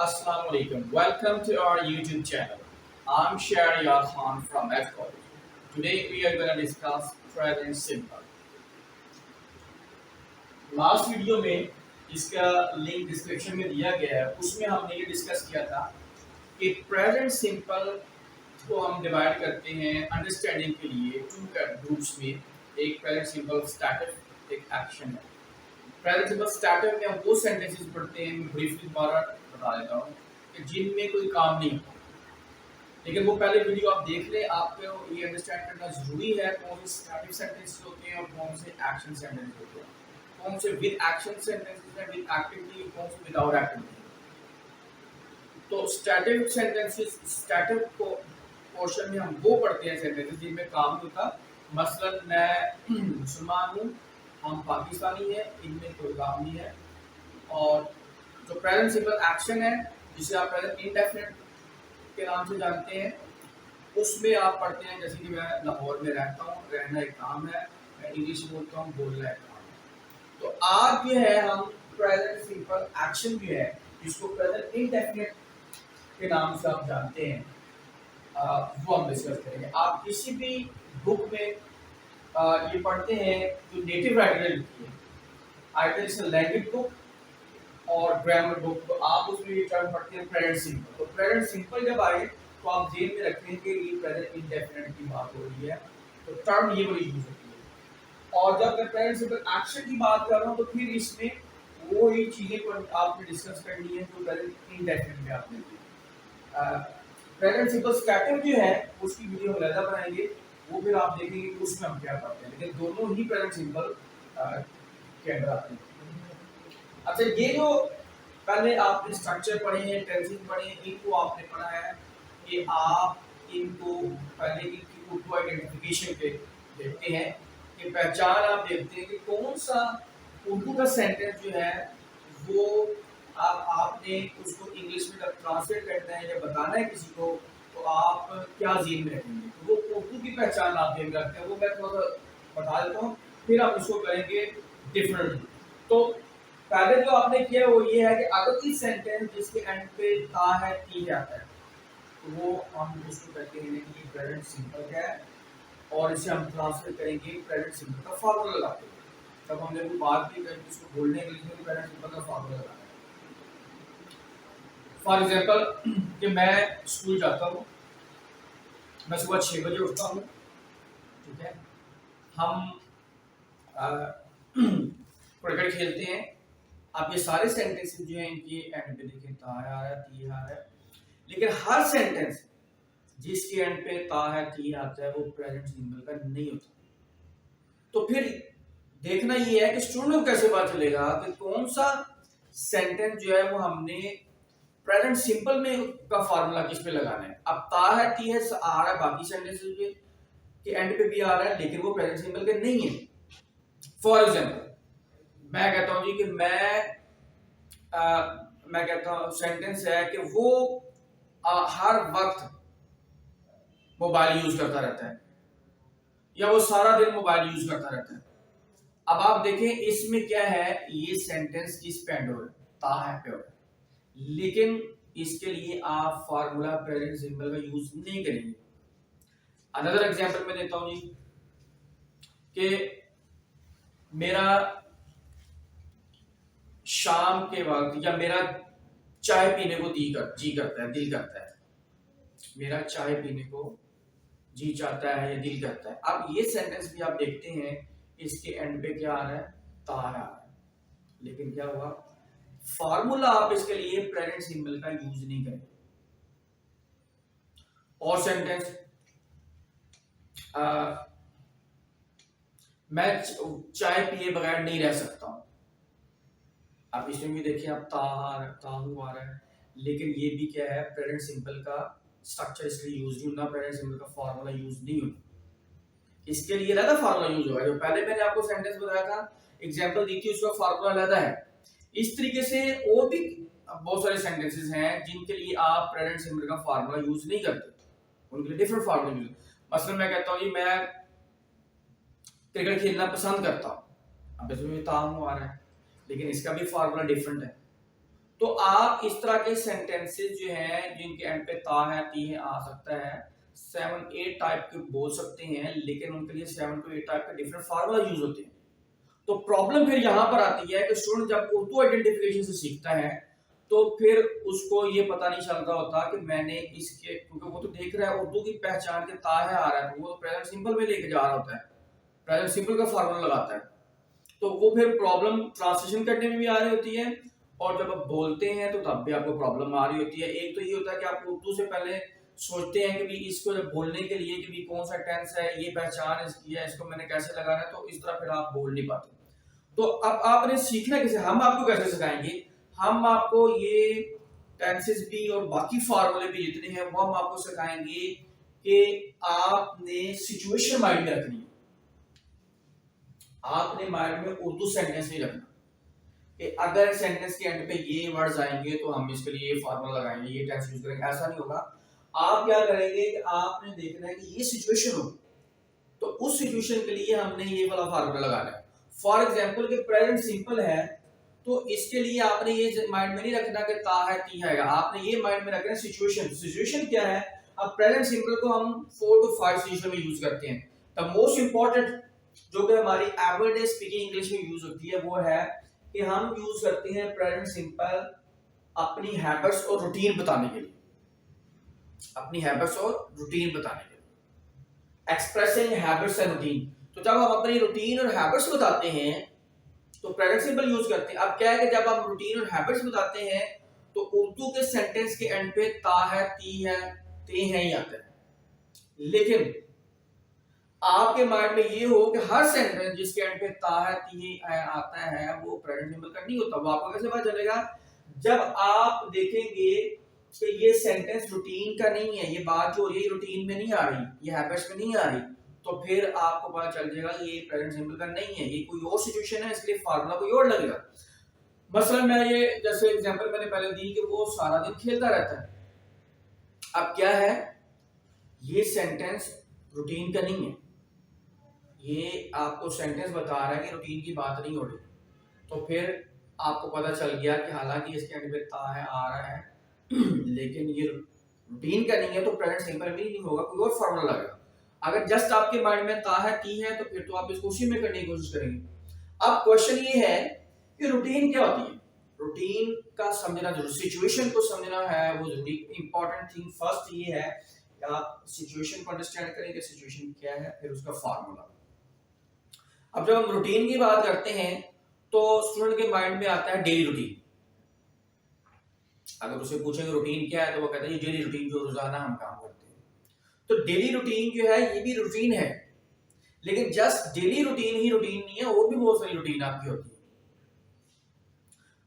Assalamu alaikum. Welcome to our YouTube channel. I'm Shahryar Khan from F College. Today we are going to discuss present simple. Last video में इसका link description में दिया गया है, उसमें हमने ये डिस्कस किया था कि प्रेजेंट सिंपल को हम डिवाइड करते हैं अंडरस्टैंडिंग के लिए टू ग्रुप्स में। एक प्रेजेंट सिंपल स्टैटिक, एक एक्शन है। प्रेजेंट सिंपल स्टैटिक में हम वो सेंटेंसेस पढ़ते हैं, ब्रीफली दोबारा बता देता हूँ, कि जिनमें कोई काम नहीं होता। लेकिन वो पहले वीडियो आप देख लें, आपको ये अंडरस्टैंड करना जरूरी है कौन से स्टैटिक सेंटेंसेस होते हैं और कौन से एक्शन सेंटेंसेस होते हैं, कौन से विद एक्शन सेंटेंसेस हैं, विद एक्टिविटी, कौन से विदाउट एक्टिविटी। तो स्टैटिक सेंटेंसेस, स्टैटिक को पोर्शन में हम वो पढ़ते हैं सेंटेंसेस जिनमें काम नहीं होता। मसलन मैं मुसलमान हूँ, हम पाकिस्तानी हैं, इनमें कोई काम नहीं है। और जो प्रेजेंट सिंपल एक्शन है, जिसे आप प्रेजेंट इंडेफिनिट के नाम से जानते हैं, उसमें आप पढ़ते हैं जैसे कि मैं लाहौर में रहता हूँ, रहना एक काम है, मैं इंग्लिश बोलता हूँ, बोलना एक काम है। तो आज जो है हम प्रेजेंट सिंपल एक्शन भी है, जिसको प्रेजेंट इंडेफिनिट के नाम से आप जानते हैं, वो हम डिस्कस करेंगे। आप किसी भी बुक में ये पढ़ते हैं जो नेटिव राइटर ने लिखी है, either it's a language book और ग्रामर बुक, तो आप उसमें ये टर्म पढ़ते हैं प्रेजेंट सिंपल। तो प्रेजेंट सिंपल जब आए तो आप जेब में रखें कि ये प्रेजेंट इंडेफिनिट की बात हो रही है, तो टर्म ये बड़ी यूज होती है। और जब मैं प्रेजेंट सिंपल एक्शन की बात कर रहा हूँ, तो फिर इसमें वो ही चीजें आपने डिस्कस करनी है जो प्रेजेंट इंडेफिनिट में आपने दी। प्रेजेंट सिंपल स्टैटिक जो है उसकी वीडियो हम अलग बनाएंगे, वो फिर आप देखेंगे उसमें हम क्या करते हैं, लेकिन दोनों ही प्रेजेंट सिंपल के अंदर आते हैं। अच्छा, ये जो पहले आपने स्ट्रक्चर पढ़े हैं, टेंसेस पढ़े हैं, इनको आपने पढ़ा है कि आप इनको पहले इनकी उर्दू आइडेंटिफिकेशन पे देखते हैं, कि पहचान आप देखते हैं कि कौन सा उर्दू का सेंटेंस जो है वो आपने उसको इंग्लिश में जब ट्रांसलेट करना है या बताना है किसी को, तो आप क्या ज़हन में रखेंगे। तो वो उर्दू की पहचान आप ध्यान रखते हैं, वो मैं थोड़ा सा बता देता हूँ, फिर आप उसको करेंगे डिफरेंट। तो पहले जो आपने किया वो ये है कि अगर कोई सेंटेंस जिसके एंड पे ता है ती आता है, तो वो हम उसको कहते हैं कि प्रेजेंट सिंपल है, और इसे हम ट्रांसलेट करेंगे प्रेजेंट सिंपल का फार्मूला लगाते हैं। तब हमने वो बात की कि इसको बोलने के लिए प्रेजेंट सिंपल का फार्मूला लगाना है। फॉर एग्जांपल कि मैं स्कूल जाता हूँ, मैं सुबह 6 बजे उठता हूँ, ठीक है, हम क्रिकेट खेलते हैं। आप ये सारे सेंटेंसेस जो हैं इनकी एंड पे देखें, ता है, आ रहा है, ती आ रहा है, लेकिन हर सेंटेंस जिसके एंड पे ता है, ती आता है, वो प्रेजेंट सिंपल का नहीं होता। तो फिर देखना ये है कि स्टूडेंट को कैसे पता चलेगा कि कौन सा सेंटेंस जो है वो हमने प्रेजेंट सिंपल में का फार्मूला किस पे लगाना है। अब ता है, ती है, आ रहा है, बाकी सेंटेंसेस के एंड पे भी आ रहा है, लेकिन वो प्रेजेंट सिंपल के नहीं है। फॉर एग्जांपल मैं कहता हूँ जी कि मैं कहता हूँ सेंटेंस है कि वो हर वक्त मोबाइल यूज करता रहता है, या वो सारा दिन मोबाइल यूज करता रहता है। अब आप देखें इसमें क्या है, ये सेंटेंस किस पे एंड हो रहा है, ता है पे हो रहा है, लेकिन इसके लिए आप फार्मूला प्रेजेंट सिंपल का यूज नहीं करेंगे। अनदर एग्जांपल मैं देता हूं जी कि मेरा शाम के वक्त या मेरा चाय पीने को दिल करता है, मेरा चाय पीने को जी चाहता है या दिल करता है। अब ये सेंटेंस भी आप देखते हैं, इसके एंड पे क्या आ रहा है, ता आ रहा है, लेकिन क्या हुआ, फार्मूला आप इसके लिए प्रेजेंट सिंपल का यूज नहीं करें। और सेंटेंस मैं चाय पिए बगैर नहीं रह सकता हूं। आप इसमें भी देखिए, आप ताहू आ रहा है, लेकिन ये भी क्या है, प्रेजेंट सिंपल का स्ट्रक्चर इसलिए यूज नहीं होता, प्रेजेंट सिंपल का फार्मूला यूज नहीं होता। इसके लिए अलग फार्मूला यूज होगा। जो पहले मैंने आपको सेंटेंस बताया था, एग्जांपल दी थी, उसका फार्मूला अलग है। इस तरीके से और भी बहुत सारे सेंटेंसेस हैं जिनके लिए आप प्रेजेंट सिंपल का फार्मूला यूज नहीं करते, उनके लिए डिफरेंट फार्मूला यूज। मसलन मैं कहता हूँ जी मैं क्रिकेट खेलना पसंद करता हूँ, अब इसमें ताहू आ रहा है, लेकिन इसका भी फार्मूला डिफरेंट है। तो आप इस तरह के सेंटेंसेस जो हैं जिनके एंड पे ता है ती है आ सकता है 7-8 टाइप के बोल सकते हैं, लेकिन उनके लिए 7 to 8 टाइप के डिफरेंट फार्मूला यूज होते हैं। तो प्रॉब्लम फिर यहाँ पर आती है कि स्टूडेंट जब उर्दू आइडेंटिफिकेशन से सीखता है तो फिर उसको ये पता नहीं चल रहा होता कि मैंने इसके, क्योंकि वो तो देख रहा है उर्दू की पहचान के ता है आ रहा है, तो वो तो प्रेजेंट सिंपल में लेके जा रहा होता है, प्रेजेंट सिंपल का फार्मूला लगाता है। तो वो फिर प्रॉब्लम ट्रांसलेशन करने में भी आ रही होती है, और जब आप बोलते हैं तो तब भी आपको प्रॉब्लम आ रही होती है। एक तो ये होता है कि आप उर्दू से पहले सोचते हैं कि भी इसको जब बोलने के लिए कि भी कौन सा टेंस है, ये पहचान इसकी है, इसको मैंने कैसे लगाना है, तो इस तरह फिर आप बोल नहीं पाते। तो अब आपने सीखना कैसे, हम आपको कैसे सिखाएंगे, हम आपको ये टेंसेस भी और बाकी फार्मूले भी जितने हैं वो हम आपको सिखाएंगे कि आपने सिचुएशन माइंड में रखनी है। आपने माइंड में उर्दू सेंटेंस नहीं रखना कि अगर सेंटेंस के एंड पे ये वर्ड्स आएंगे तो हम इसके लिए ये फार्मूला लगाएंगे, ये टेंस यूज करेंगे, ऐसा नहीं होगा। आप क्या करेंगे कि आपने देखना है कि ये सिचुएशन हो, तो उस सिचुएशन के लिए हमने ये वाला फार्मूला लगाना है। फॉर एग्जांपल कि प्रेजेंट सिंपल है, तो इसके लिए आपने ये माइंड में नहीं रखना कि ता है ती है, आपने ये माइंड में रखना है सिचुएशन। सिचुएशन क्या है, अब प्रेजेंट सिंपल को हम 4 to 5 सिचुएशन में यूज करते हैं। द मोस्ट इंपॉर्टेंट जो कि हमारी एवरीडे स्पीकिंग इंग्लिश में यूज होती है वो है कि हम यूज करते हैं प्रेजेंट सिंपल अपनी हैबिट्स और रूटीन बताने के लिए, अपनी हैबिट्स और रूटीन बताने के लिए, एक्सप्रेसिंग हैबिट्स एंड रूटीन। तो जब हम अपनी रूटीन और हैबिट्स बताते हैं तो प्रेजेंट सिंपल यूज करते हैं। अब क्या है कि जब हम रूटीन और हैबिट्स बताते हैं तो उर्दू के सेंटेंस के एंड पे ता है ती है ते है ही आता है, लेकिन आपके माइंड में ये हो कि हर सेंटेंस जिसके एंड पे ता है ती है आता है वो प्रेजेंट सिंपल का नहीं होता। वो आपको कैसे पता चलेगा, जब आप देखेंगे कि ये सेंटेंस रूटीन का नहीं है, ये बात जो हो रही है रूटीन में नहीं आ रही, ये हैबिट्स में नहीं आ रही, तो फिर आपको पता चल जाएगा ये प्रेजेंट सिंपल का नहीं है, ये कोई और सिचुएशन है, इसलिए फार्मूला कोई और लगेगा। मसलन मैं ये जैसे एग्जांपल मैंने पहले दी कि वो सारा दिन खेलता रहता है। अब क्या है, ये सेंटेंस रूटीन का नहीं है, ये आपको सेंटेंस बता रहा है कि रूटीन की बात नहीं हो रही। तो फिर आपको पता चल गया कि हालांकि इसके एंड पे ता है आ रहा है लेकिन ये रूटीन का नहीं है, तो प्रेजेंट सिंपल भी नहीं होगा, कोई और फार्मूला लगेगा। अगर जस्ट आपके माइंड में ता है ती है तो फिर तो आप इसको उसी में करने की कोशिश करेंगे। अब क्वेश्चन ये है कि रूटीन क्या होती है, रूटीन का समझना जरूरी, सिचुएशन को समझना है वो जरूरी। इंपॉर्टेंट थिंग फर्स्ट ये है कि आप सिचुएशन को अंडरस्टैंड करें कि सिचुएशन क्या है, फिर उसका फार्मूला। अब जब हम रूटीन की बात करते हैं तो स्टूडेंट के माइंड में आता है डेली रूटीन। अगर उसे पूछेंगे रूटीन क्या है तो वो कहता है ये डेली रूटीन जो रोजाना हम काम करते हैं। तो डेली रूटीन जो है ये भी रूटीन है, लेकिन जस्ट डेली रूटीन ही रूटीन नहीं है, और भी बहुत सारी रूटीन आपकी होती है।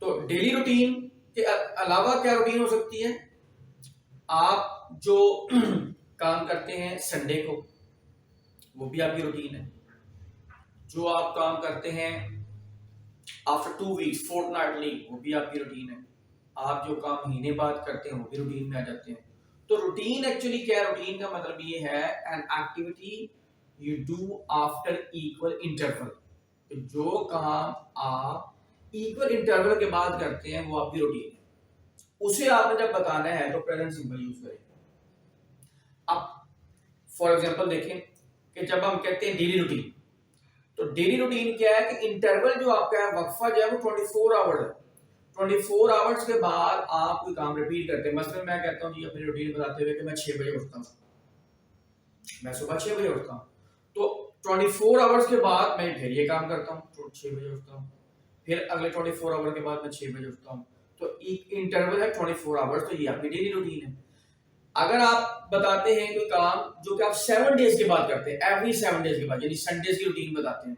तो डेली रूटीन के अलावा क्या रूटीन हो सकती है, आप जो काम करते हैं संडे को वो भी आपकी रूटीन है, जो आप काम करते हैं आफ्टर 2 वीक्स फोर्टनाइटली वो भी आपकी रूटीन है, आप जो काम महीने बाद करते हैं वो भी रूटीन में आ जाते हैं। तो रूटीन एक्चुअली क्या है, रूटीन का मतलब ये है an activity you do after equal interval. जो काम आप इक्वल इंटरवल के बाद करते हैं वो आपकी रूटीन है। उसे आपने जब बताना है तो प्रेजेंट सिंपल यूज करें। अब फॉर एग्जांपल देखें कि जब हम कहते हैं डेली रूटीन, तो डेली रूटीन क्या है कि इंटरवल जो आपका है, वक्फा जो है वो 24 आवर्स है। 24 आवर्स के बाद आप कोई काम रिपीट करते हैं। मसलन मैं कहता हूँ जी अपनी रूटीन बताते हुए कि मैं 6 बजे उठता हूँ, मैं सुबह 6 बजे उठता हूँ, तो 24 आवर्स के बाद मैं फिर ये काम करता हूँ, तो 6 बजे उठता हूँ, फिर अगले 24 आवर के बाद मैं 6 बजे उठता हूँ, तो एक इंटरवल है 24 आवर्स, तो ये आपकी डेली रूटीन है। अगर आप बताते हैं कोई काम जो कि आप 7 डेज के बाद करते हैं, एवरी 7 डेज के बाद, यानी संडेज की रूटीन बताते हैं,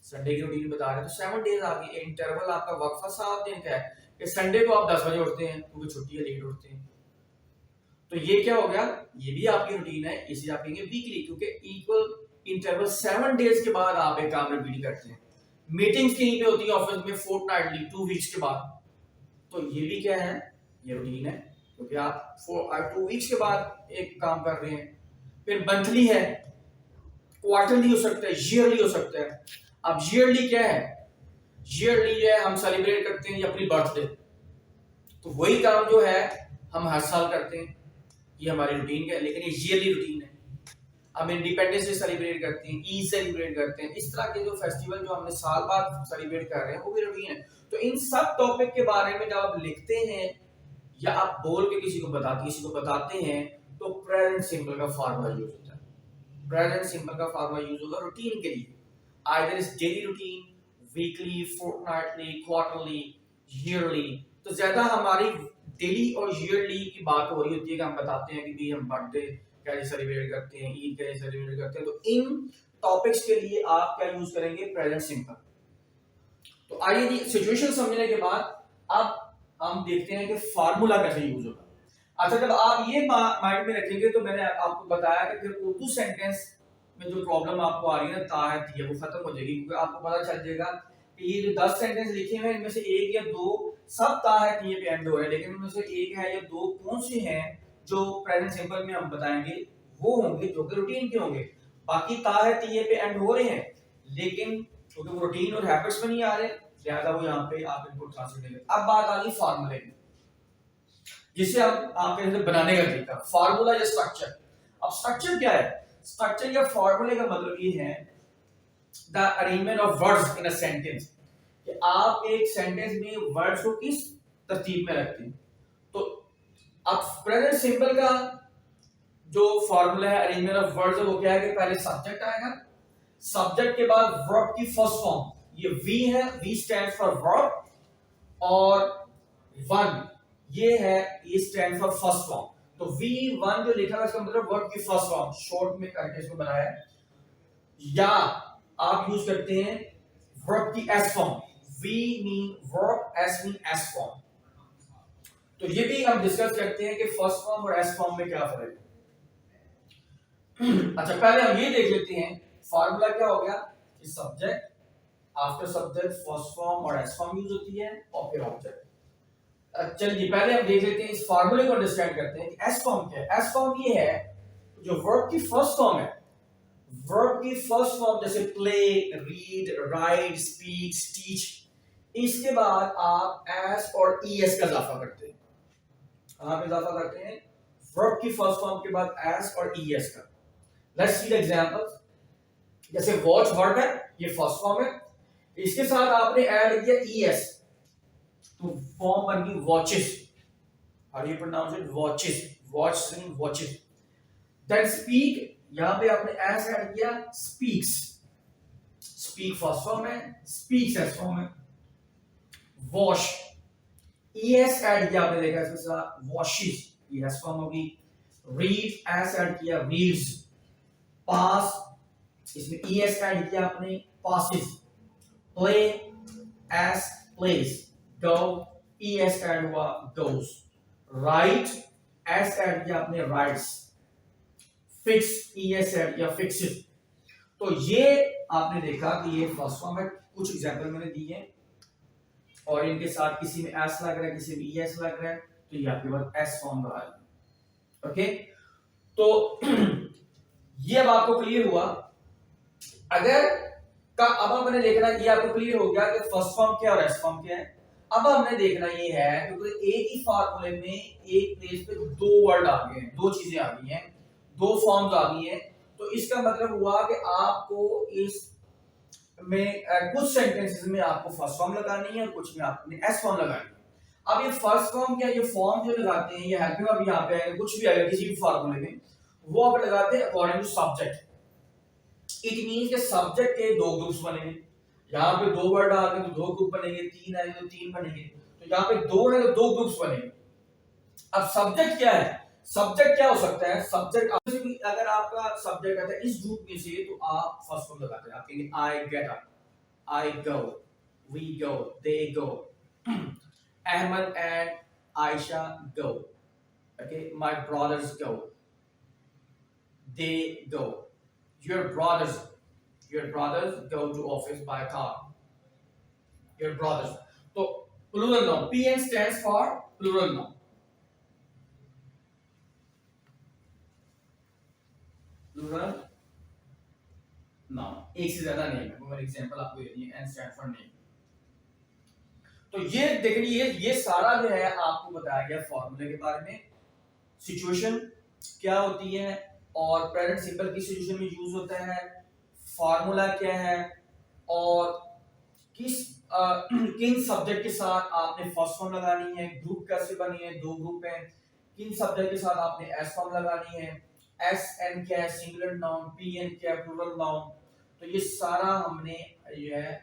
संडे की रूटीन बता रहे हैं, तो 7 डेज आपकी इंटरवल आपका वक्फा 7 दिन का है कि संडे को आप 10 बजे उठते हैं क्योंकि छुट्टी है, लेट उठते हैं। तो ये क्या हो गया, ये भी आपकी रूटीन है, इसे आप कहेंगे वीकली, क्योंकि इक्वल इंटरवल 7 डेज के बाद आप एक काम रिपीट करते हैं। मीटिंग्स कहीं पे होती है ऑफिस में फोर्टनाइटली 2 वीक्स के बाद, तो ये भी क्या है, ये रूटीन है, क्योंकि आप 2 वीक्स के बाद एक काम कर रहे हैं। फिर मंथली है, क्वार्टरली हो सकता है, ईयरली हो सकता है। अब ईयरली क्या है, ईयरली जो है हम सेलिब्रेट करते हैं अपनी बर्थडे, तो वही काम जो है हम हर साल करते हैं, ये हमारी रूटीन है, लेकिन ये ईयरली रूटीन है। हम इंडिपेंडेंस डे सेलिब्रेट करते हैं, ईद सेलिब्रेट करते हैं, इस तरह के जो फेस्टिवल जो हमने साल बाद सेलिब्रेट कर रहे हैं वो भी रूटीन है। तो इन सब टॉपिक के बारे में जब आप लिखते हैं या आप बोल के किसी को बताते हैं तो प्रेजेंट सिंपल का फार्मूला यूज होता है। प्रेजेंट सिंपल का फार्मूला यूज होगा रूटीन के लिए, either is daily routine, weekly, fortnightly, quarterly, yearly. तो ज्यादा हमारी डेली और ईयरली की बात हो रही होती है कि हम बताते हैं कि भी हम बर्थडे कैसे सेलिब्रेट करते हैं, ईद कैसे सेलिब्रेट करते हैं। तो इन टॉपिक्स के लिए आप क्या यूज करेंगे, प्रेजेंट सिंपल। तो आइए जी, सिचुएशन समझने के बाद अब हम देखते हैं कि फार्मूला कैसे यूज होगा। अच्छा, जब आप ये माइंड में रखेंगे तो मैंने आपको बताया कि फिर उर्दू सेंटेंस में जो प्रॉब्लम आपको आ रही है ना, ता है थी है, वो खत्म हो जाएगी, क्योंकि आपको पता चल जाएगा कि ये जो 10 सेंटेंस लिखे हुए हैं इनमें से एक या दो सब ता है थी पे एंड हो रहे हैं, लेकिन उनमें से एक है या दो कौन से हैं जो प्रेजेंट सिंपल में हम बताएंगे वो होंगे जो कि रूटीन के होंगे। बाकी ता है थी पे एंड हो रहे हैं, लेकिन क्योंकि वो रूटीन और हैबिट्स में नहीं आ रहे, लिहाजा वो यहाँ पे आप इनको ट्रांसलेट करेंगे। अब बात आ गई फार्मूले की, जिसे हम आप कहते हैं बनाने का तरीका, फार्मूला या स्ट्रक्चर। अब स्ट्रक्चर क्या है, स्ट्रक्चर या फार्मूले का मतलब ये है the arrangement of words in a sentence, कि आप एक सेंटेंस में वर्ड्स को किस तरतीब में रखते हैं। तो अब प्रेजेंट सिंपल का जो फार्मूला है अरेंजमेंट ऑफ वर्ड्स, वो क्या है कि पहले सब्जेक्ट आएगा, सब्जेक्ट के बाद वर्ब की फर्स्ट फॉर्म, ये वी है, वी स्टैंड्स फॉर वर्ब, और वन ये है, ये स्टैंड फॉर फर्स्ट फॉर्म। तो V1 जो लिखा है इसका मतलब वर्ब की फर्स्ट फॉर्म, शॉर्ट में करके इसको बनाया है। या आप यूज करते हैं वर्ब की S form, V mean verb, S mean S form. तो ये भी हम डिस्कस करते हैं कि फर्स्ट फॉर्म और एस फॉर्म में क्या फर्क है। अच्छा, पहले हम ये देख लेते हैं फार्मूला क्या हो गया, कि subject, after subject first form और एस फॉर्म यूज होती है, और फिर ऑब्जेक्ट। चलिए पहले हम देख लेते हैं, इस फार्मूले को अंडरस्टैंड करते हैं कि एस फॉर्म क्या है। एस फॉर्म ये है जो वर्ब की फर्स्ट फॉर्म है, वर्ब की फर्स्ट फॉर्म जैसे play, read, right, speak, teach, इसके बाद आप एस और ईएस का इजाफा करते हैं। कहां पे इजाफा करते हैं, वर्ब की फर्स्ट फॉर्म के बाद एस और ईएस का। Let's see the examples. जैसे वॉच वर्ब है, ये फर्स्ट फॉर्म है, इसके साथ आपने ऐड किया ईएस, तो फॉर्म बन गई watches. How do you pronounce it, watches, watch mean watches. Then speak, यहां पे आपने एस ऐड किया, स्पीक्स, स्पीक फर्स्ट फॉर्म है, स्पीक्स एस फॉर्म है। वॉश, ईएस ऐड किया आपने, देखा इसके साथ वॉशेस, ये एस फॉर्म होगी। रीड, एस ऐड किया, रीड्स। पास, इसमें ईएस ऐड किया आपने, passes. Play, S plays. go, es add हुआ, goes। write, s ऐड किया आपने, writes। fix, es ऐड किया, fixes। तो ये आपने देखा कि ये फर्स्ट फॉर्म है, कुछ एग्जांपल मैंने दिए हैं, और इनके साथ किसी में s लग रहा है, किसी में es लग रहा है, तो ये आपके पास s फॉर्म बना है। ओके, तो ये अब आपको क्लियर हुआ। अगर का अब हमने देखना, ये आपको क्लियर हो गया कि फर्स्ट फॉर्म क्या और एस फॉर्म क्या है। अब हमने देखना ये है क्योंकि एक ही फार्मूले में एक प्लेस पे दो वर्ड आ गए हैं, दो चीजें आ गई हैं, दो फॉर्म्स आ गई हैं, तो इसका मतलब हुआ कि आपको इस में कुछ सेंटेंसेस में आपको फर्स्ट फॉर्म लगानी है और कुछ में आपने एस फॉर्म लगानी है। अब ये फर्स्ट फॉर्म क्या, ये फॉर्म जो लगाते हैं, ये हेल्पिंग वर्ब यहाँ पे आएगा, कुछ भी आएगा किसी भी फार्मूले में, वो आप लगाते हैं according to subject. It means के सब्जेक्ट के दो ग्रुप्स बनेंगे, यहाँ पे दो वर्ड आ गए तो दो ग्रुप बनेंगे, तीन आए तो तीन बनेंगे, तो यहाँ पे दो है तो दो ग्रुप्स बनेंगे। अब सब्जेक्ट क्या है, सब्जेक्ट क्या हो सकता है, सब्जेक्ट अगर आपका सब्जेक्ट आता है इस ग्रुप में से तो आप फर्स्ट फॉर्म लगाते हैं, आप कहेंगे I get up, I go, we go, they go, Ahmad and Ayesha go, okay, my brothers go, they go, your brothers go to office by car, your brothers। तो plural noun, pn stands for plural noun, plural noun, एक से ज्यादा नहीं है, मैं example आपको दे दिए, n stand for name। तो ये देखिए ये सारा जो है आपको बताया गया फॉर्मूले के बारे में, सिचुएशन क्या होती है और प्रेजेंट सिंपल किस सिचुएशन में यूज होता है, फॉर्मूला क्या है और किस किन सब्जेक्ट के साथ आपने फर्स्ट फॉर्म लगानी है, ग्रुप कैसे बनी है, दो ग्रुप हैं, किन सब्जेक्ट के साथ आपने एस फॉर्म लगानी है, एस एन क्या है सिंगुलर नाउन, पी एन क्या है प्लूरल नाउन। तो ये सारा हमने ये है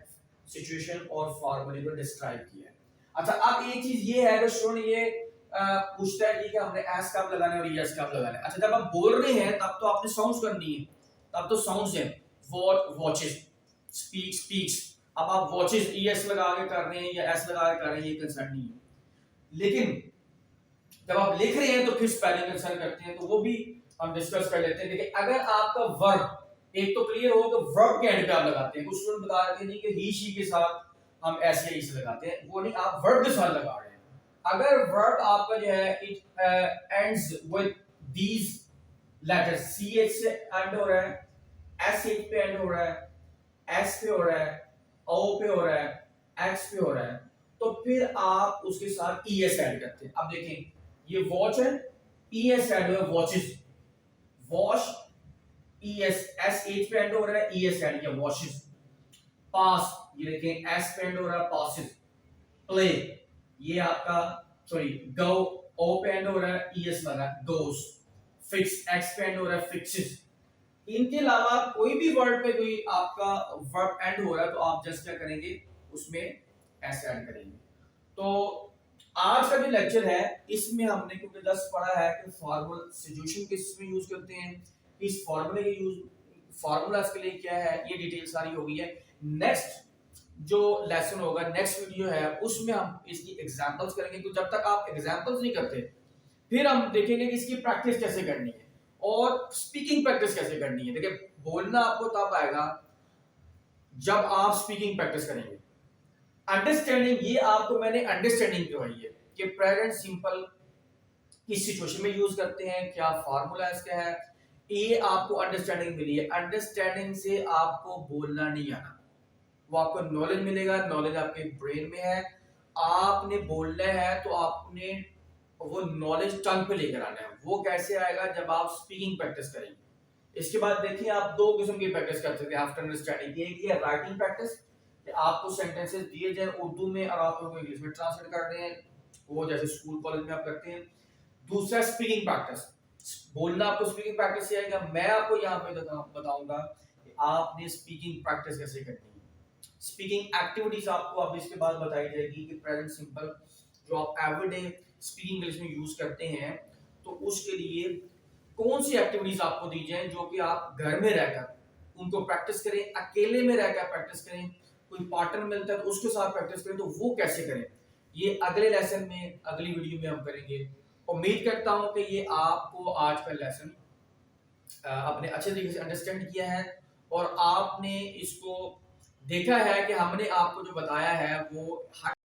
सिचुएशन और फॉर्मूले को डिस्क्राइब किया है। अच्छा अब एक चीज ये है, अगर स्टूडेंट ये पूछता है कि हमने एस कब लगाना है और एस कब लगाना है। अच्छा जब आप बोल रहे हैं तब तो आपने साउंड्स करनी है, तब तो साउंड्स है, वॉट वॉचेस, स्पीक स्पीक्स। अब आप वॉचेस ईएस लगा के कर रहे हैं या एस लगा के कर रहे हैं ये कंसर्न नहीं है, लेकिन जब आप लिख रहे हैं तो फिर स्पेलिंग कंसर्न करते हैं, तो वो भी हम डिस्कस कर लेते हैं। देखिए अगर आपका वर्ब एक तो क्लियर हो तो वर्ब के एंड पे आप लगाते हैं, कुछ स्टूडेंट बता रहे थे नहीं कि ही शी के साथ हम ऐसे या इसे लगाते हैं, वो नहीं, आप वर्ब के साथ लगा रहे हैं। अगर वर्ब आपका जो है it ends with these letters, C H से एंड हो रहा है, एस एच पे एंड हो रहा है, एस पे हो रहा है, ओ पे हो रहा है, एक्स पे हो रहा है, तो फिर आप उसके साथ ई एस ऐड करते हैं। अब देखें ये वॉच है, ई एस ऐड हुआ watches, wash E S, S H पे एंड हो रहा है, ई एस ऐड किया वॉशेस। पास ये देखें एस पे एंड हो रहा है पासेस। प्ले ये आपका सॉरी गो, ओ पे एंड हो रहा है, ई एस लगा गोस। फिक्स एक्स पे एंड हो रहा है फिक्सेस। इनके अलावा कोई भी वर्ड पे कोई आपका वर्ब एंड हो रहा है तो आप जस्ट क्या करेंगे उसमें एस ऐड करेंगे। तो आज का जो लेक्चर है इसमें हमने क्योंकि जस्ट पढ़ा है कि फॉर्मूला सिचुएशन किस में यूज करते हैं, इस फॉर्मूले के यूज फॉर्मूलाज के लिए क्या है, ये डिटेल सारी हो गई है। नेक्स्ट जो लेसन होगा, नेक्स्ट वीडियो है, उसमें हम इसकी एग्जांपल्स करेंगे, क्योंकि जब तक आप एग्जांपल्स नहीं करते फिर हम देखेंगे कि इसकी प्रैक्टिस कैसे करनी है और स्पीकिंग प्रैक्टिस कैसे करनी है। देखिए बोलना आपको तब आएगा जब आप स्पीकिंग प्रैक्टिस करेंगे। अंडरस्टैंडिंग ये आपको मैंने अंडरस्टैंडिंग करवाई है कि प्रेजेंट सिंपल किस सिचुएशन में यूज करते हैं, क्या फार्मूला इसका है, ये आपको अंडरस्टैंडिंग मिली है। अंडरस्टैंडिंग से आपको बोलना नहीं आना, वो आपको नॉलेज मिलेगा, नॉलेज आपके ब्रेन में है, आपने बोलना है तो आपने वो नॉलेज टंग पे लेकर आना है। वो कैसे आएगा, जब आप स्पीकिंग प्रैक्टिस करेंगे। इसके बाद देखिए आप दो किस्म की प्रैक्टिस कर सकते हैं आफ्टर अंडरस्टैंडिंग। एक है राइटिंग प्रैक्टिस, आपको सेंटेंसेस दिए जाए उर्दू में और आप उनको इंग्लिश में ट्रांसलेट कर रहे हैं, वो जैसे स्कूल कॉलेज में आप करते हैं। दूसरा स्पीकिंग प्रैक्टिस, बोलना आपको स्पीकिंग प्रैक्टिस से आएगा। मैं आपको यहाँ पे बताऊंगा कि आपने स्पीकिंग प्रैक्टिस कैसे करनी है। स्पीकिंग एक्टिविटीज आपको अब इसके बाद बताई जाएगी कि प्रेजेंट सिंपल जो आप एवरीडे स्पीकिंग इंग्लिश में यूज करते हैं तो उसके लिए कौन सी एक्टिविटीज आपको दी जाए जो कि आप घर में रहकर उनको प्रैक्टिस करें, अकेले में रहकर प्रैक्टिस करें, कोई पार्टनर मिलता है तो उसके साथ प्रैक्टिस करें, तो वो कैसे करें ये अगले लेसन में अगली वीडियो में हम करेंगे। उम्मीद करता हूं कि ये आपको आज का लेसन आपने अच्छे तरीके से अंडरस्टैंड किया है और आपने इसको देखा है कि हमने आपको जो बताया है वो